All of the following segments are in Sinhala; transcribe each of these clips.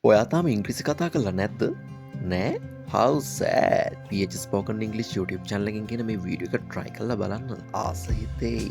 ඔයා තාම ඉංග්‍රීසි කතා කරලා නැද්ද? නෑ? How sad. PH Spoken English YouTube channel එකකින් කියන මේ වීඩියෝ එක try කරලා බලන්න ආස හිතෙයි.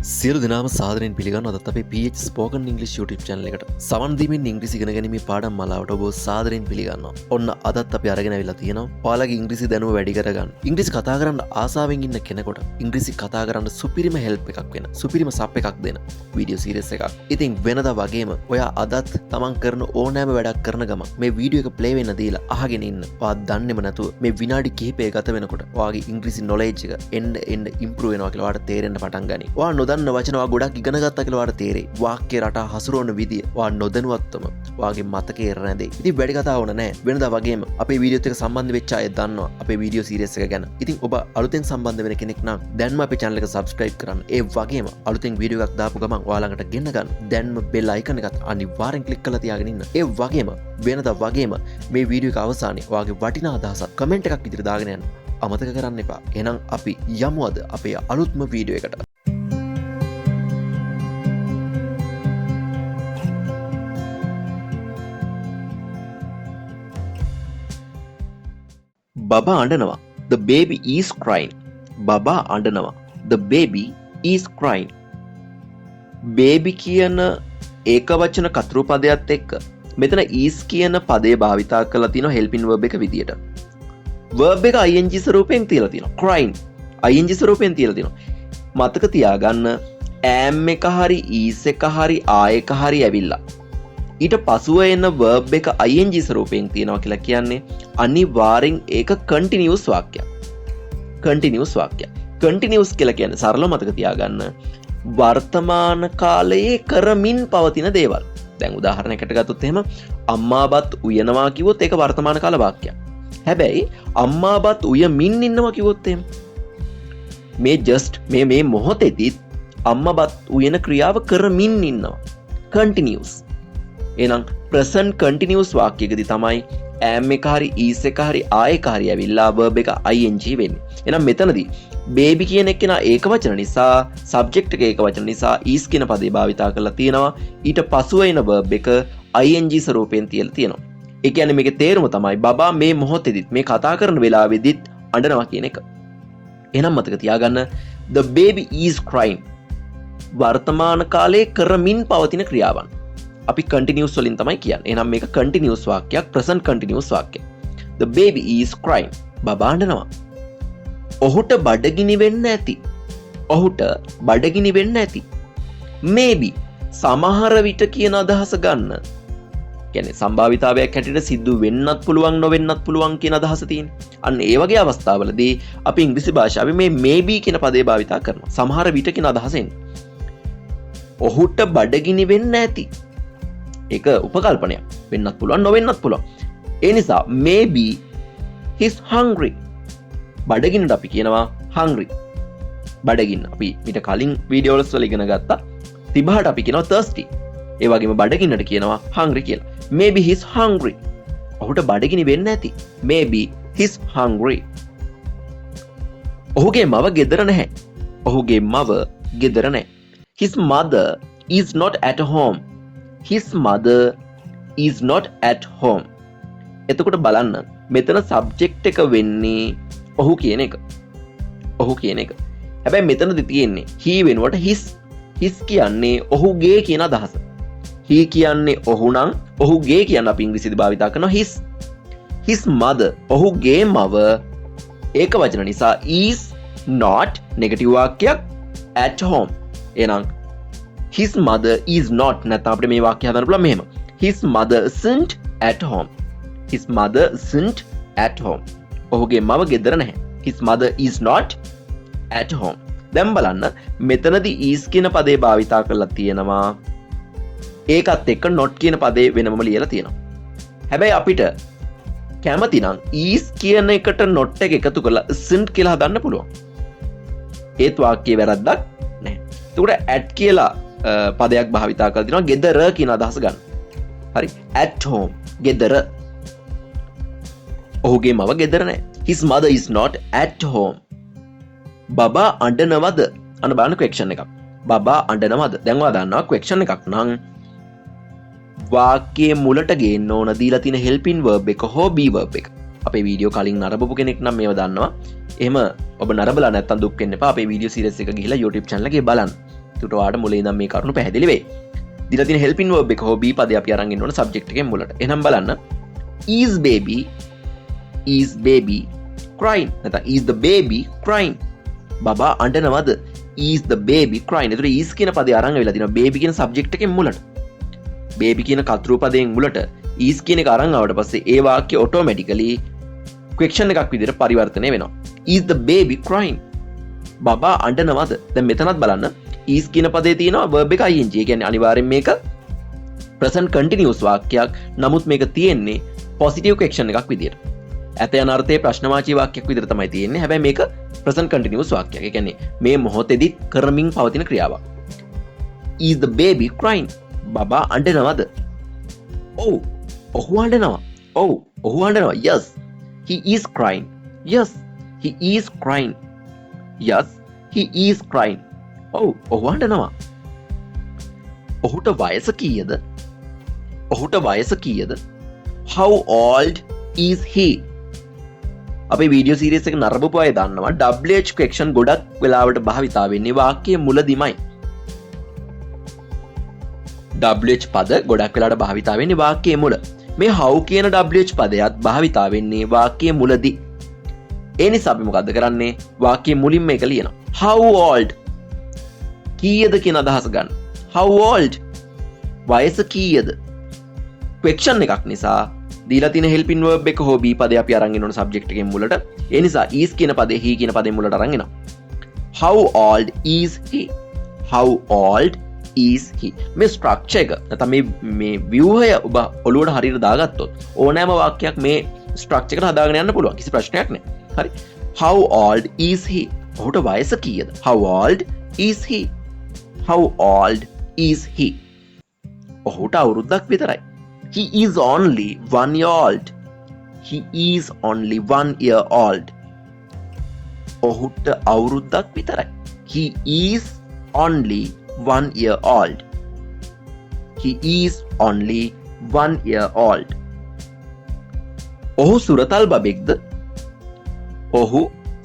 සියලු දෙනාම සාදරයෙන් පිළිගන්නවා අදත් අපේ PH Spoken English YouTube channel එකට. සවන් දීමෙන් ඉංග්‍රීසි ඉගෙන ගැනීමේ පාඩම් මාලාවට ඔබ සාදරයෙන් පිළිගන්නවා. ඔන්න අදත් අපි අරගෙන අවිලා තියෙනවා. ඔයාලගේ ඉංග්‍රීසි දැනුම වැඩි කරගන්න. ඉංග්‍රීසි කතා කරන්න ආසාවෙන් ඉන්න කෙනෙකුට ඉංග්‍රීසි කතා කරන්න සුපිරිම help එකක් වෙන. සුපිරිම සප් එකක් දෙන වීඩියෝ සීරීස් එකක්. ඉතින් වෙනදා වගේම ඔයා අදත් තමන් කරන ඕනෑම වැඩක් කරන ගමන් මේ වීඩියෝ එක play වෙන්න දීලා අහගෙන ඉන්න. ඔයා දන්නේම නැතුව මේ විනාඩි කිහිපය ගත වෙනකොට ඔයාගේ ඉංග්‍රීසි knowledge එක එන්න improve වෙනවා කියලා ඔයාලට තේරෙන්න පටන් ගනී. ඔයා නොදන්න වචන ඔයා ගොඩක් ඉගෙන ගත්තා කියලා ඔයාලට තේරෙයි. වාක්‍ය රටා හසුරවන විදිය ඔයා නොදැනුවත්වම ඔයාගේ මතකයේ රැඳෙයි. ඉතින් වැඩි කතා ඕන නැහැ. වෙනදා වගේම අපේ වීඩියෝත් එක්ක සම්බන්ධ වෙච්ච අය දන්නවා අපේ වීඩියෝ සීරීස් එක ගැන. ඉතින් ඔබ අලුතෙන් සම්බන්ධ වෙන කෙනෙක් නම් දැන්ම අපේ channel එක subscribe කරන්න. ඒ වගේම අලුතෙන් වීඩියෝ එකක් දාපු ගමන් ඔයා ළඟට ගෙන්න ගන්න. දැන්ම bell icon එකත් අනිවාර්යෙන් click කරලා තියාගෙන ඉන්න. ඒ වගේම වෙනදා වගේම මේ වීඩියෝ එක අවසානයේ ඔයාගේ වටිනා අදහසක් කමෙන්ට් එකක් විදිහට දාගෙන යන්න. අමතක කරන්න එපා. එහෙනම් අපි යමු අද අපේ අලුත්ම වීඩියෝ එකට. බබා අඬනවා. The baby is crying. බබා අඬනවා. The baby is crying. baby කියන ඒක වචන කතරු පදයක් එක්ක මෙතන is කියන පදේ භාවිතා කරලා තියෙනවා helping verb එක විදියට. verb එක ing ස්වරූපයෙන් තියලා තියෙනවා. crying ing ස්වරූපයෙන් තියලා තියෙනවා. මතක තියාගන්න am එක හරි is එක හරි ආ එක හරි ඇවිල්ලා ඊට පසුව එන verb එක ing ස්වරූපයෙන් තියෙනවා කියලා කියන්නේ අනිවාර්යෙන් ඒක continuous වාක්‍යයක්. continuous වාක්‍යයක්. continuous කියලා කියන්නේ සරලව මතක තියාගන්න වර්තමාන කාලයේ කරමින් පවතින දේවල්. දැන් උදාහරණයකට ගත්තොත් එහෙම අම්මාබත් උයනවා කිව්වොත් ඒක වර්තමාන කාල වාක්‍යයක්. හැබැයි අම්මාබත් උයමින් ඉන්නවා කිව්වොත් එහෙම මේ just මේ මොහොතේදී අම්මාබත් උයන ක්‍රියාව කරමින් ඉන්නවා. continuous. එහෙනම් present continuous වාක්‍යයකදී තමයි am එක හරි is එක හරි ආ එක හරි ඇවිල්ලා verb එක ing වෙන්නේ. එහෙනම් මෙතනදී baby කියන එක නා ඒක වචන නිසා subject එක ඒක වචන නිසා is කියන පදේ භාවිතා කරලා තියෙනවා. ඊට පසුව එන verb එක ing ස්වරූපයෙන් තියලා තියෙනවා. ඒ කියන්නේ මේකේ තේරුම තමයි බබා මේ මොහොතේදීත් මේ කතා කරන වෙලාවෙදිත් අඬනවා කියන එක. එහෙනම් මතක තියාගන්න the baby is crying වර්තමාන කාලයේ කරමින් පවතින ක්‍රියාවන්. අපි continuous වලින් තමයි කියන්නේ. එහෙනම් මේක continuous වාක්‍යයක්, present continuous වාක්‍යයක්. The baby is crying. බබා අඬනවා. ඔහුට බඩගිනි වෙන්න ඇති. ඔහුට බඩගිනි වෙන්න ඇති. maybe සමහර විට කියන අදහස ගන්න. කියන්නේ සම්භාවිතාවයක් හැටියට සිද්ධ වෙන්නත් පුළුවන් නොවෙන්නත් පුළුවන් කියන අදහස තියෙන. අන්න ඒ වගේ අවස්ථාවලදී අපි ඉංග්‍රීසි භාෂාවේ මේ maybe කියන පදේ භාවිතා කරනවා. සමහර විට කියන අදහසෙන්. ඔහුට බඩගිනි වෙන්න ඇති. ඒක උපකල්පනයක්. වෙන්නත් පුළුවන් නොවෙන්නත් පුළුවන්. ඒ නිසා maybe he's hungry. බඩගින්නට අපි කියනවා hungry. බඩගින්න. අපි මීට කලින් වීඩියෝ වල ඉගෙන ගත්තා. තිබහට අපි කියනවා thirsty. ඒ වගේම බඩගින්නට කියනවා hungry කියලා. maybe he's hungry. ඔහුට බඩගිනි වෙන්න ඇති. maybe he's hungry. ඔහුගේ මව ගෙදර නැහැ. ඔහුගේ මව ගෙදර නැහැ. his mother is not at home. his mother is not at home. එතකොට බලන්න මෙතන subject එක වෙන්නේ ඔහු කියන එක. ඔහු කියන එක. හැබැයි මෙතනදි තියෙන්නේ he වෙනුවට his කියන්නේ ඔහුගේ කියන අදහස. he කියන්නේ ඔහු නම් ඔහුගේ කියන අපි ඉංග්‍රීසියෙන් භාවිතා කරනවා his mother ඔහුගේ මව ඒක වචන නිසා is not negative වාක්‍යයක් at home. එහෙනම් his mother is not නැත්නම් අපිට මේ වාක්‍ය හදන්න පුළුවන් මෙහෙම. his mother isn't at home. his mother isn't at home. ඔහුගේ මව ගෙදර නැහැ. his mother is not at home. දැන් බලන්න මෙතනදී is කියන පදේ භාවිතා කරලා තියෙනවා. ඒකත් එක්ක not කියන පදේ වෙනමම ලියලා තියෙනවා. හැබැයි අපිට කැමති නම් is කියන එකට not එක එකතු කරලා isn't කියලා හදන්න පුළුවන්. ඒත් වාක්‍යයේ වැරද්දක් නැහැ. ඒකට at කියලා පදයක් භාවිතා කරලා තිනවා ගෙදර කියන අදහස ගන්න. හරි. at home ගෙදර. ඔහුගේ මව ගෙදර නැහැ. his mother is not at home. බබා අඬනවද? අන්න බලන්න question එකක්. බබා අඬනවද? දැන් ඔයා දන්නවා question එකක් නම් වාක්‍යයේ මුලට ගේන්න ඕන දීලා තියෙන helping verb එක හෝ be verb එක. අපේ වීඩියෝ කලින් නරඹපු කෙනෙක් නම් මේව දන්නවා. එහෙම ඔබ නරඹලා නැත්තම් දුක් වෙන්න එපා. අපේ වීඩියෝ සීරීස් එක ගිහිල්ලා YouTube channel එකේ බලන්න. ඒකට ඔයාලට මුලින් ඉඳන් මේ කරුණු පැහැදිලි වෙයි. දීලා තියෙන helping verb එක හෝ be පදේ අපි අරන් ඉන්න ඕන subject එකේ මුලට. එහෙනම් බලන්න. Is baby crying? නැත්නම් is the baby crying? බබා අඬනවද? Is the baby crying? ඒතර is කියන පදේ අරන් වෙලා තියෙනවා baby කියන subject එකෙන් මුලට. baby කියන කතෘ පදයෙන් මුලට is කියන එක අරන් ආවට පස්සේ ඒ වාක්‍ය automatically question එකක් විදිහට පරිවර්තනය වෙනවා. Is the baby crying? බබා අඬනවද? දැන් මෙතනත් බලන්න is කියන පදේ තියෙනවා verb එක ing. ඒ කියන්නේ අනිවාර්යෙන් මේක present continuous වාක්‍යයක්. නමුත් මේක තියෙන්නේ positive question එකක් විදිහට. ඇත යන අර්ථයේ ප්‍රශ්නවාචී වාක්‍යයක් විදිහට තමයි තියෙන්නේ. හැබැයි මේක present continuous වාක්‍යයක්. ඒ කියන්නේ මේ මොහොතේදී කරමින් පවතින ක්‍රියාවක්. Is the baby crying? බබා අඬනවද? ඔව්. ඔහු අඬනවා. ඔව්. ඔහු අඬනවා. Yes. He is crying. Yes. He is crying. Yes. He is crying. ඔව්. ඔහු අඬනවා. ඔහුට වයස කීයද? ඔහුට වයස කීයද? How old is he? අපේ වීඩියෝ සීරීස් එක නරඹපු අය දන්නවා WH question ගොඩක් වෙලාවට භාවිතා වෙන්නේ වාක්‍යයේ මුලදීමයි. WH පද ගොඩක් වෙලාවට භාවිතා වෙන්නේ වාක්‍යයේ මුල. මේ how කියන WH පදයත් භාවිතා වෙන්නේ වාක්‍යයේ මුලදී. ඒ නිසා අපි මොකද්ද කරන්නේ? වාක්‍යයේ මුලින්ම මේක ලියනවා. How old? කීයද කියන අදහස ගන්න. How old? වයස කීයද? question එකක් නිසා දීලා තියෙන helping verb එක හෝ be පදේ අපි අරන් ඉන්න ඕන subject එකෙන් මුලට. ඒ නිසා is කියන පදේ he කියන පදේ මුලට අරන් එනවා. How old is he? How old is he? මේ structure එක නැත්නම් මේ ව්‍යුහය ඔබ ඔළුවට හරියට දාගත්තොත් ඕනෑම වාක්‍යයක් මේ structure එකට හදාගෙන යන්න පුළුවන්. කිසි ප්‍රශ්නයක් නැහැ. හරි. How old is he? ඔහුට වයස කීයද? How old is he? How old is he? ඔහුට අවුරුද්දක් විතරයි. He is only 1 year old. He is only 1 year old. ඔහුට අවුරුද්දක් විතරයි. He is only 1 year old. He is only 1 year old. ඔහු සුරතල් බබෙක්ද? ඔහු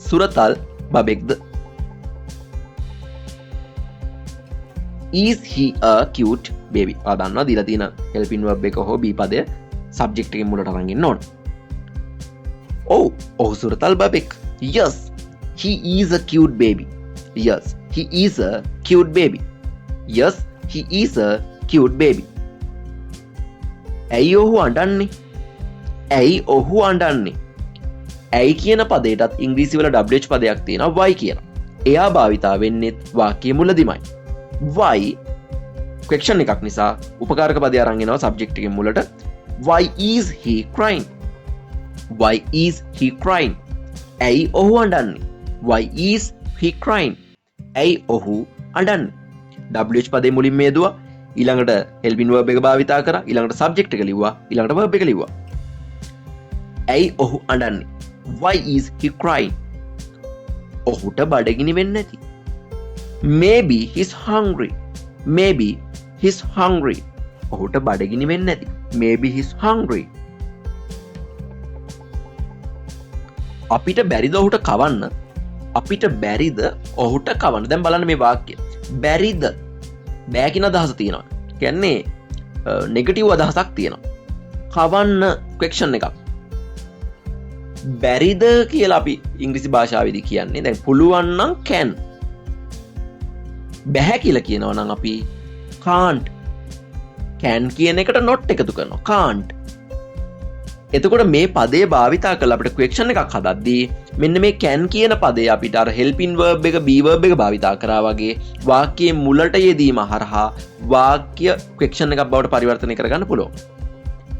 සුරතල් බබෙක්ද? Is he a cute baby? දන්නවා දීලා තියෙන helping verb එක හෝ be පදය subject එකේ මුලට අරන් ඉන්න ඕන. ඔව් ඔහු සුරතල් බබෙක්. Yes, he is a cute baby. Yes, he is a cute baby. Yes, he is a cute baby. ඇයි ඔහු අඬන්නේ? ඇයි ඔහු අඬන්නේ? ඇයි කියන පදයටත් ඉංග්‍රීසි වල WH පදයක් තියෙනවා why කියන. එයා භාවිතා වෙන්නේ වාක්‍යයේ මුලදීමයි. why question එකක් නිසා උපකාරක පදය අරන් එනවා subject එකේ මුලට. Why is he crying? Why is he crying? ඇයි ඔහු අඬන්නේ? Why is he crying? ඇයි ඔහු අඬන්නේ? WH පදේ මුලින් මේදුවා. ඊළඟට helping verb එක භාවිතා කරා. ඊළඟට subject එක ලිව්වා. ඊළඟට verb එක ලිව්වා. ඇයි ඔහු අඬන්නේ? Why is he crying? ඔහුට බඩගිනි වෙන්නේ නැති. Maybe he's hungry. Maybe he's hungry. ඔහුට බඩගිනි වෙන්නේ නැති. Maybe he's hungry. අපිට බැරිද ඔහුට කවන්න? අපිට බැරිද ඔහුට කවන්න? දැන් බලන්න මේ වාක්‍යය. බැරිද? බෑ කියන අදහස තියෙනවා. කියන්නේ නෙගටිව් අදහසක් තියෙනවා. කවන්න question එකක්. බැරිද කියලා අපි ඉංග්‍රීසි භාෂාවේදී කියන්නේ දැන් පුළුවන් නම් can. බැහැ කියලා කියනවා නම් අපි can't. can කියන එකට not එකතු කරනවා. can't. එතකොට මේ පදේ භාවිතා කරලා අපිට question එකක් හදද්දී මෙන්න මේ can කියන පදේ අපිට අර helping verb එක be verb එක භාවිතා කරා වගේ වාක්‍යයේ මුලට යෙදීම හරහා වාක්‍ය question එකක් බවට පරිවර්තනය කරගන්න පුළුවන්.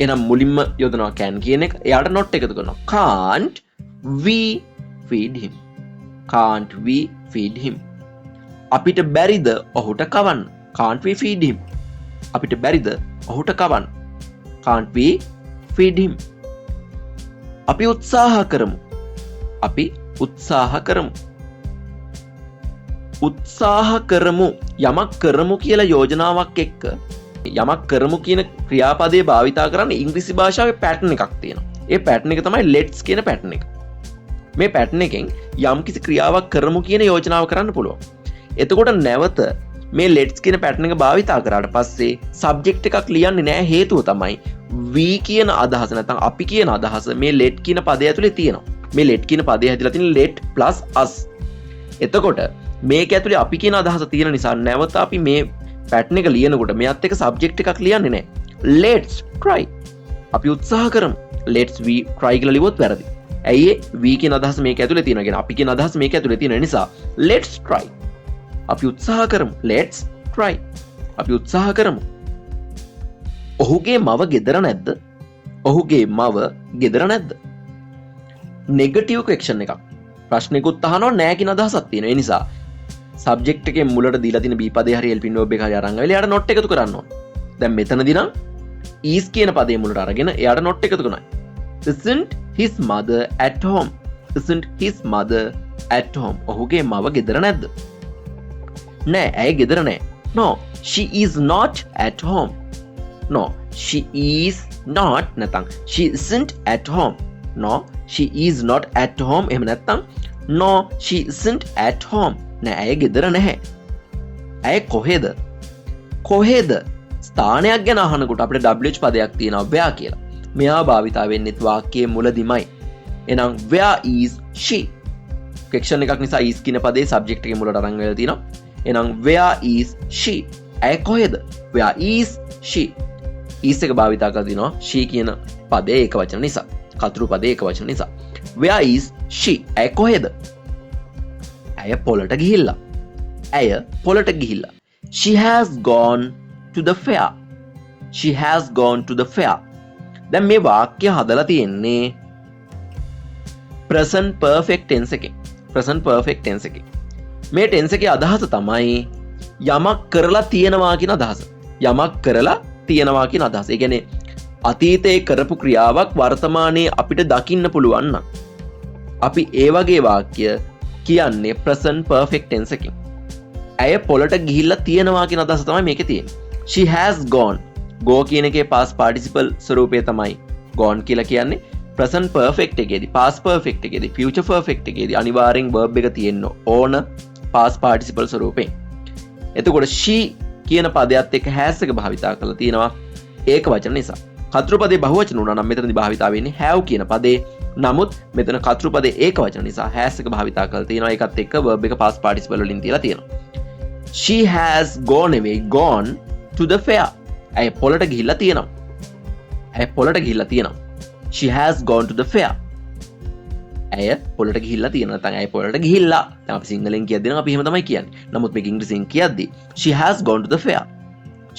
එහෙනම් මුලින්ම යොදනවා can කියන එක. එයාට not එකතු කරනවා. can't we feed him? can't we feed him? අපිට බැරිද ඔහුට කවන්න? can't we feed him? අපිට බැරිද ඔහුට කවන්න? can't we feed him? අපි උත්සාහ කරමු. අපි උත්සාහ කරමු. උත්සාහ කරමු. යමක් කරමු කියලා යෝජනාවක් එක්ක යමක් කරමු කියන ක්‍රියාපදයේ භාවිතා කරන්න ඉංග්‍රීසි භාෂාවේ පැටර්න් එකක් තියෙනවා. ඒ පැටර්න් එක තමයි let's කියන පැටර්න් එක. මේ පැටර්න් එකෙන් යම්කිසි ක්‍රියාවක් කරමු කියන යෝජනාව කරන්න පුළුවන්. එතකොට නැවත මේ let's කියන පැටර්න් එක භාවිතා කරාට පස්සේ සබ්ජෙක්ට් එකක් ලියන්නේ නැහැ. හේතුව තමයි we කියන අදහස නැත්නම් අපි කියන අදහස මේ let කියන පදය ඇතුලේ තියෙනවා. මේ let කියන පදය හැදිලා තියෙන let plus us. එතකොට මේක ඇතුලේ අපි කියන අදහස තියෙන නිසා නැවත අපි මේ පැටර්න් එක ලියනකොට මෙයත් එක්ක සබ්ජෙක්ට් එකක් ලියන්නේ නැහැ. let's try. අපි උත්සාහ කරමු. let's we try කියලා ලිව්වොත් වැරදි. ඇයි ඒ we කියන අදහස මේක ඇතුලේ තියෙනවා. කියන අපි කියන අදහස මේක ඇතුලේ තියෙන නිසා let's try. අපි උත්සාහ කරමු. let's try. අපි උත්සාහ කරමු. ඔහුගේ මව ගෙදර නැද්ද? ඔහුගේ මව ගෙදර නැද්ද? නෙගටිව් ක්වෙස්චන් එකක්. ප්‍රශ්නෙකුත් අහනවා නෑ කියන අදහසක් තියෙනවා. ඒ නිසා සබ්ජෙක්ට් එකේ මුලට දීලා තියෙන B පදේ හරි helping verb එක හරි අරන් ආවිලා එයාට not එකතු කරන්න ඕන. දැන් මෙතනදී නම් is කියන පදේ මුලට අරගෙන එයාට not එකතු කරනවා. Isn't his mother at home? Isn't his mother at home? ඔහුගේ මව ගෙදර නැද්ද? නෑ, ඇය ගෙදර නෑ. No, she is not at home. No, she is not නැත්නම් she isn't at home. No, she is not at home. එහෙම නැත්නම් no, she isn't at home. නෑ, ඇය ගෙදර නැහැ. ඇය කොහෙද? කොහෙද? ස්ථානයක් ගැන අහනකොට අපිට WH පදයක් තියෙනවා where කියලා. මෙයා භාවිතා වෙන්නේ වාක්‍යයේ මුලදිමයි. එහෙනම් where is she? ක්වෙස්චන් එකක් නිසා is කියන පදේ සබ්ජෙක්ට් එකේ මුලට අරන් වෙලා තියෙනවා. එහෙනම් where is she? ඇය කොහෙද? where is she? is එක භාවිතා කරලා තිනවා she කියන පදේ ඒක වචන නිසා. කතුරු පදේ ඒක වචන නිසා. where is she? ඇය කොහෙද? ඇය පොළට ගිහිල්ලා. ඇය පොළට ගිහිල්ලා. she has gone to the fair. she has gone to the fair. දැන් මේ වාක්‍ය හදලා තියෙන්නේ present perfect tense එකේ. present perfect tense එකේ. මේ tense එකේ අදහස තමයි යමක් කරලා තියෙනවා කියන අදහස. යමක් කරලා තියෙනවා කියන අදහස. ඒ කියන්නේ අතීතයේ කරපු ක්‍රියාවක් වර්තමානයේ අපිට දකින්න පුළුවන් නම් අපි ඒ වගේ වාක්‍ය කියන්නේ present perfect tense එකකින්. ඇය පොළට ගිහිල්ලා තියෙනවා කියන අදහස තමයි මේකේ තියෙන්නේ. she has gone. go කියන එකේ past participle ස්වරූපය තමයි gone කියලා කියන්නේ. present perfect එකේදී past perfect එකේදී future perfect එකේදී අනිවාර්යෙන් verb එක තියෙන්න ඕන past participle ස්වරූපයෙන්. එතකොට she කියන පදයට එක්ක has එක භාවිතා කරලා තියෙනවා ඒක වචන නිසා. කතෘ පදේ බහුවචන වුණා නම් මෙතනදී භාවිතා වෙන්නේ have කියන පදේ. නමුත් මෙතන කතෘ පදේ ඒක වචන නිසා has එක භාවිතා කරලා තියෙනවා. ඒකත් එක්ක verb එක past participle වලින් තියලා තියෙනවා. she has gone away, gone to the fair. ඇය පොළට ගිහිල්ලා තියෙනවා. ඇය පොළට ගිහිල්ලා තියෙනවා. she has gone to the fair. ඇය පොළට ගිහිල්ලා තියෙනවා. නැත්නම් ඇය පොළට ගිහිල්ලා. දැන් අපි සිංහලෙන් කියද්දී නම් අපි එහෙම තමයි කියන්නේ. නමුත් මේක ඉංග්‍රීසියෙන් කියද්දී she has gone to the fair.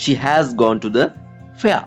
she has gone to the fair.